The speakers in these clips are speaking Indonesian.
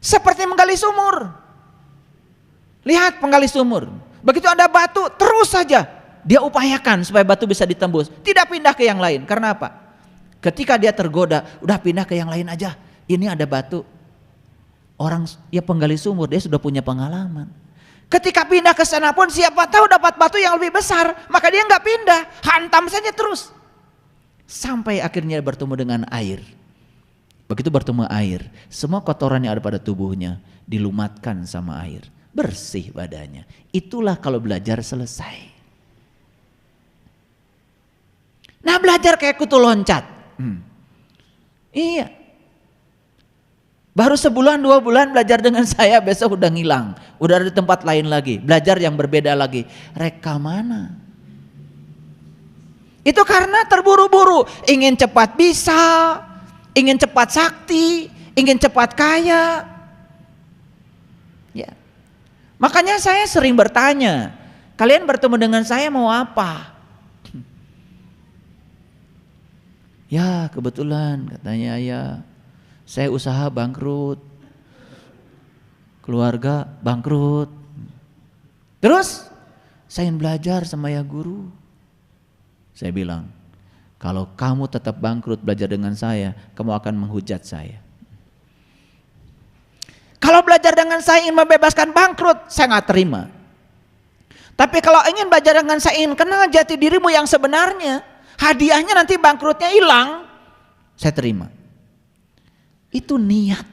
Seperti menggali sumur. Lihat penggali sumur. Begitu ada batu, terus saja dia upayakan supaya batu bisa ditembus. Tidak pindah ke yang lain. Karena apa? Ketika dia tergoda, udah pindah ke yang lain aja. Ini ada batu. Orang ya penggali sumur, dia sudah punya pengalaman. Ketika pindah ke sana pun siapa tahu dapat batu yang lebih besar. Maka dia nggak pindah, hantam saja terus. Sampai akhirnya bertemu dengan air. Begitu bertemu air, semua kotoran yang ada pada tubuhnya dilumatkan sama air. Bersih badannya. Itulah kalau belajar selesai. Nah belajar kayak kutu loncat. Iya. Baru sebulan 2 bulan belajar dengan saya, besok udah ngilang. Udah ada di tempat lain lagi. Belajar yang berbeda lagi. Reka mana? Itu karena terburu-buru. Ingin cepat bisa. Ingin cepat sakti. Ingin cepat kaya. Ya. Makanya saya sering bertanya. Kalian bertemu dengan saya mau apa? Ya kebetulan katanya ya. Saya usaha bangkrut, keluarga bangkrut. Terus saya ingin belajar sama ya guru. Saya bilang, kalau kamu tetap bangkrut belajar dengan saya, kamu akan menghujat saya. Kalau belajar dengan saya ingin membebaskan bangkrut, saya nggak terima. Tapi kalau ingin belajar dengan saya ingin kenal jati dirimu yang sebenarnya, hadiahnya nanti bangkrutnya hilang, saya terima. Itu niat.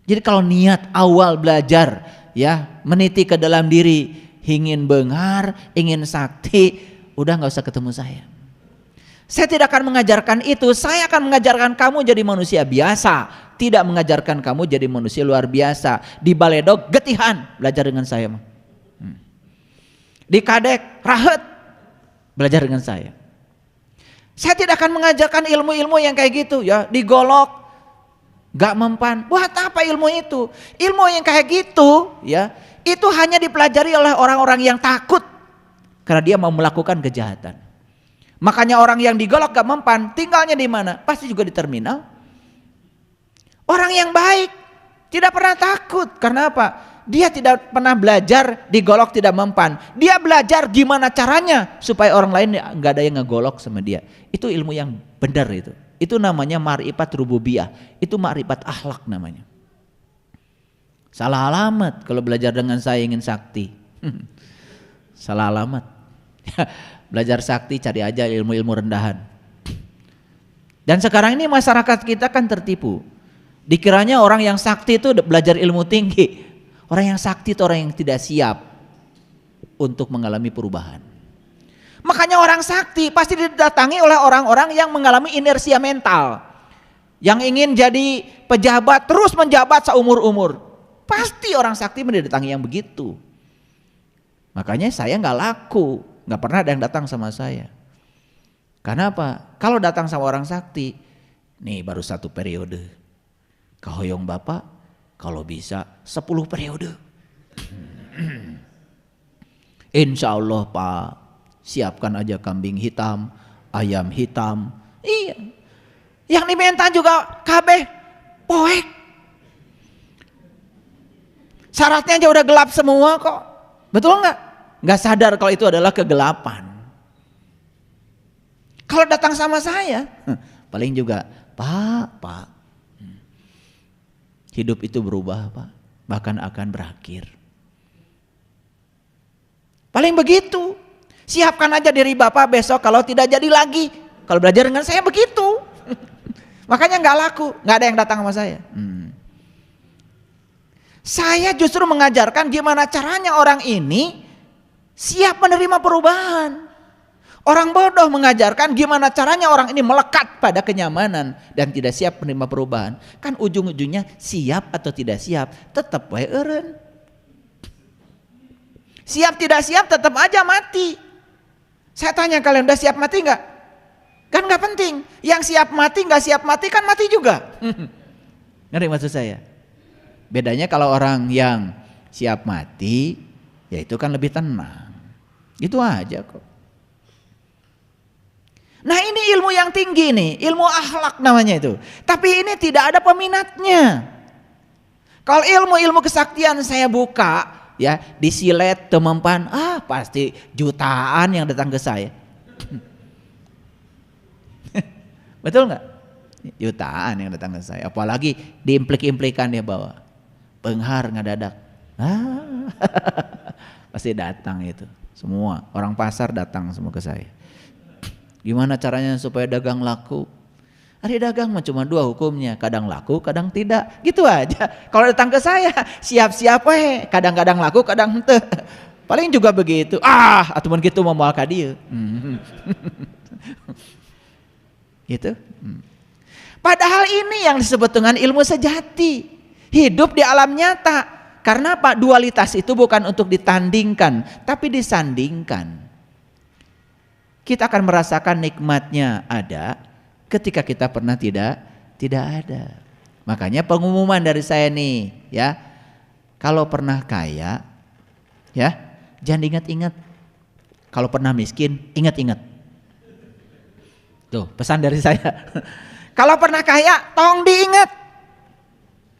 Jadi kalau niat awal belajar ya meniti ke dalam diri, ingin bengar, ingin sakti, udah nggak usah ketemu saya. Saya tidak akan mengajarkan itu. Saya akan mengajarkan kamu jadi manusia biasa, tidak mengajarkan kamu jadi manusia luar biasa. Di baledog getihan belajar dengan saya. Di kadek rahet belajar dengan saya. Saya tidak akan mengajarkan ilmu-ilmu yang kayak gitu ya, digolok gak mempan. Buat apa ilmu itu? Ilmu yang kayak gitu ya, itu hanya dipelajari oleh orang-orang yang takut karena dia mau melakukan kejahatan. Makanya orang yang digolok gak mempan tinggalnya di mana? Pasti juga di terminal. Orang yang baik tidak pernah takut. Karena apa? Dia tidak pernah belajar digolok tidak mempan. Dia belajar gimana caranya supaya orang lain gak ada yang ngegolok sama dia. Itu ilmu yang benar itu. Itu namanya ma'rifat rububiyah. Itu ma'rifat akhlak namanya. Salah alamat kalau belajar dengan saya ingin sakti. Salah alamat. Belajar sakti cari aja ilmu-ilmu rendahan. Dan sekarang ini masyarakat kita kan tertipu. Dikiranya orang yang sakti itu belajar ilmu tinggi. Orang yang sakti itu orang yang tidak siap untuk mengalami perubahan. Makanya orang sakti pasti didatangi oleh orang-orang yang mengalami inersia mental. Yang ingin jadi pejabat terus menjabat seumur-umur. Pasti orang sakti mendatangi yang begitu. Makanya saya gak laku. Gak pernah ada yang datang sama saya. Karena apa? Kalau datang sama orang sakti, nih baru 1 periode. Kehoyong Bapak kalau bisa 10 periode. Insya Allah Pak, siapkan aja kambing hitam, ayam hitam. Iya. Yang diminta juga kabeh poek. Syaratnya aja udah gelap semua kok. Betul nggak? Nggak sadar kalau itu adalah kegelapan. Kalau datang sama saya, paling juga Pak, hidup itu berubah Pak, bahkan akan berakhir. Paling begitu. Siapkan aja diri Bapak besok kalau tidak jadi lagi. Kalau belajar dengan saya begitu. Makanya nggak laku, nggak ada yang datang sama saya. Saya justru mengajarkan gimana caranya orang ini siap menerima perubahan. Orang bodoh mengajarkan gimana caranya orang ini melekat pada kenyamanan dan tidak siap menerima perubahan. Kan ujung-ujungnya siap atau tidak siap tetap wae eureun. Siap tidak siap tetap aja mati. Saya tanya kalian udah siap mati enggak? Kan enggak penting. Yang siap mati enggak siap mati kan mati juga. Ngerti maksud saya? Bedanya kalau orang yang siap mati ya itu kan lebih tenang. Itu aja kok. Nah ini ilmu yang tinggi nih, ilmu akhlak namanya itu. Tapi ini tidak ada peminatnya. Kalau ilmu-ilmu kesaktian saya buka, ya, disilet temempan, pasti jutaan yang datang ke saya. Betul nggak? Jutaan yang datang ke saya. Apalagi diimplik-implikan dia bawa. Penghar ngadadak. Pasti datang itu. Semua orang pasar datang semua ke saya. Gimana caranya supaya dagang laku? Hari dagang mah cuma 2 hukumnya, kadang laku, kadang tidak. Gitu aja. Kalau datang ke saya, siap-siap kadang-kadang laku, kadang henteu. Paling juga begitu. Atuh gitu mau moal ka dieu. Gitu. Padahal ini yang disebut dengan ilmu sejati. Hidup di alam nyata. Karena apa? Dualitas itu bukan untuk ditandingkan, tapi disandingkan. Kita akan merasakan nikmatnya ada ketika kita pernah tidak ada. Makanya pengumuman dari saya nih, ya. Kalau pernah kaya, ya, jangan ingat-ingat. Kalau pernah miskin, ingat-ingat. Tuh, pesan dari saya. Kalau pernah kaya, tong diingat.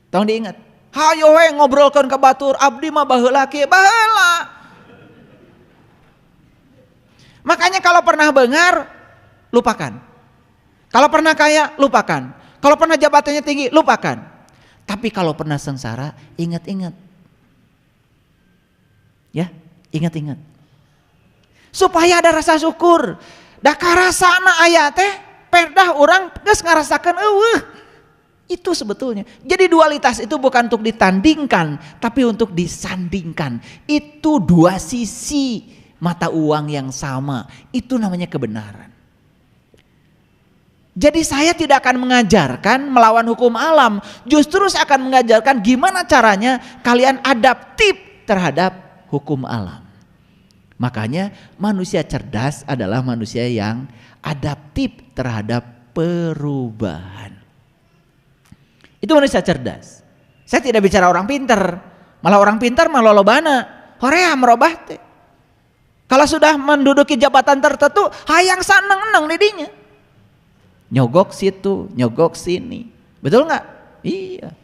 Tong diingat. Hayo we ngobrolkeun ka batur, abdi mah baheula kieu, baheula. Makanya kalau pernah bengar, lupakan. Kalau pernah kaya, lupakan. Kalau pernah jabatannya tinggi, lupakan. Tapi kalau pernah sengsara, ingat-ingat. Ya, ingat-ingat. Supaya ada rasa syukur. Da karasana aya teh, perdah urang geus ngarasakeun eueuh. Itu sebetulnya. Jadi dualitas itu bukan untuk ditandingkan, tapi untuk disandingkan. Itu 2 sisi mata uang yang sama. Itu namanya kebenaran. Jadi saya tidak akan mengajarkan melawan hukum alam. Justru saya akan mengajarkan gimana caranya kalian adaptif terhadap hukum alam. Makanya manusia cerdas adalah manusia yang adaptif terhadap perubahan. Itu manusia cerdas. Saya tidak bicara orang pintar. Malah orang pintar malah lolobana. Horea merubah teh. Kalau sudah menduduki jabatan tertentu, hayang saneng-eneng didinya. Nyogok situ, nyogok sini. Betul nggak? Iya.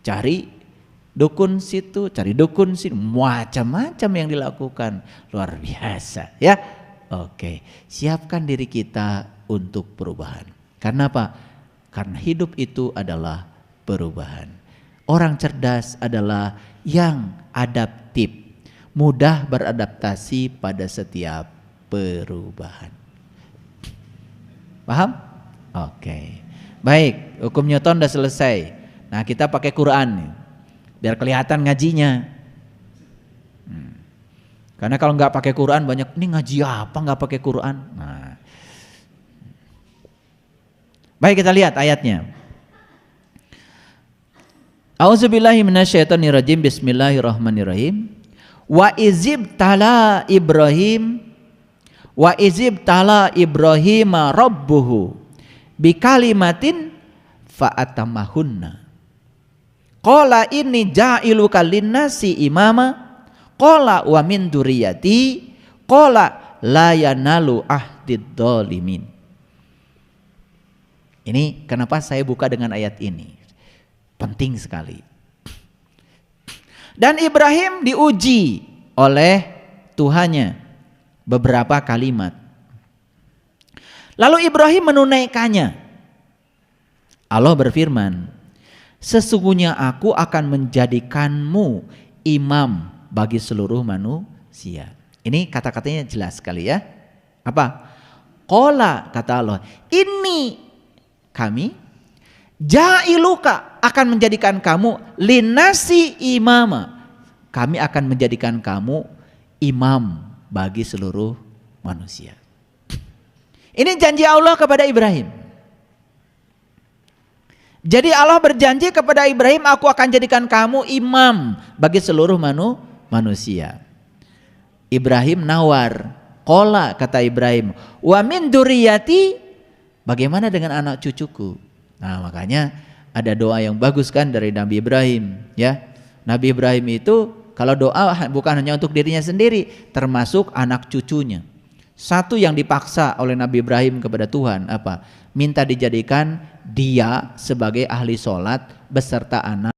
Cari dukun situ, cari dukun sini. Macam-macam yang dilakukan. Luar biasa, ya. Oke, siapkan diri kita untuk perubahan. Karena apa? Karena hidup itu adalah perubahan. Orang cerdas adalah yang adaptif, mudah beradaptasi pada setiap perubahan. Paham? Oke. Baik, hukum Newton udah selesai. Nah, kita pakai Quran nih, biar kelihatan ngajinya. Karena kalau nggak pakai Quran banyak, ini ngaji apa nggak pakai Quran? Nah. Baik, kita lihat ayatnya. A'udzubillahi minasyaitonirrajim. Bismillahirrahmanirrahim. Wa izib tala Ibrahim rabbuhu bikalimatin fa'atamahunna. Qala inni ja'iluka linnasi imama. Qala wa min dzurriyyati. Qala la yanalu ahdid dzalimin. Ini kenapa saya buka dengan ayat ini? Penting sekali. Dan Ibrahim diuji oleh Tuhannya beberapa kalimat. Lalu Ibrahim menunaikannya. Allah berfirman, sesungguhnya aku akan menjadikanmu imam bagi seluruh manusia. Ini kata-katanya jelas sekali ya. Apa? Qala, kata Allah, ini kami ja'iluka akan menjadikan kamu linnasi imama. Kami akan menjadikan kamu imam bagi seluruh manusia. Ini janji Allah kepada Ibrahim. Jadi Allah berjanji kepada Ibrahim, aku akan jadikan kamu imam bagi seluruh manusia. Ibrahim nawar. Qala, kata Ibrahim, wa min dzurriyyati, bagaimana dengan anak cucuku? Nah, makanya ada doa yang bagus kan dari Nabi Ibrahim, ya. Nabi Ibrahim itu kalau doa bukan hanya untuk dirinya sendiri, termasuk anak cucunya. Satu yang dipaksa oleh Nabi Ibrahim kepada Tuhan apa? Minta dijadikan dia sebagai ahli sholat beserta anak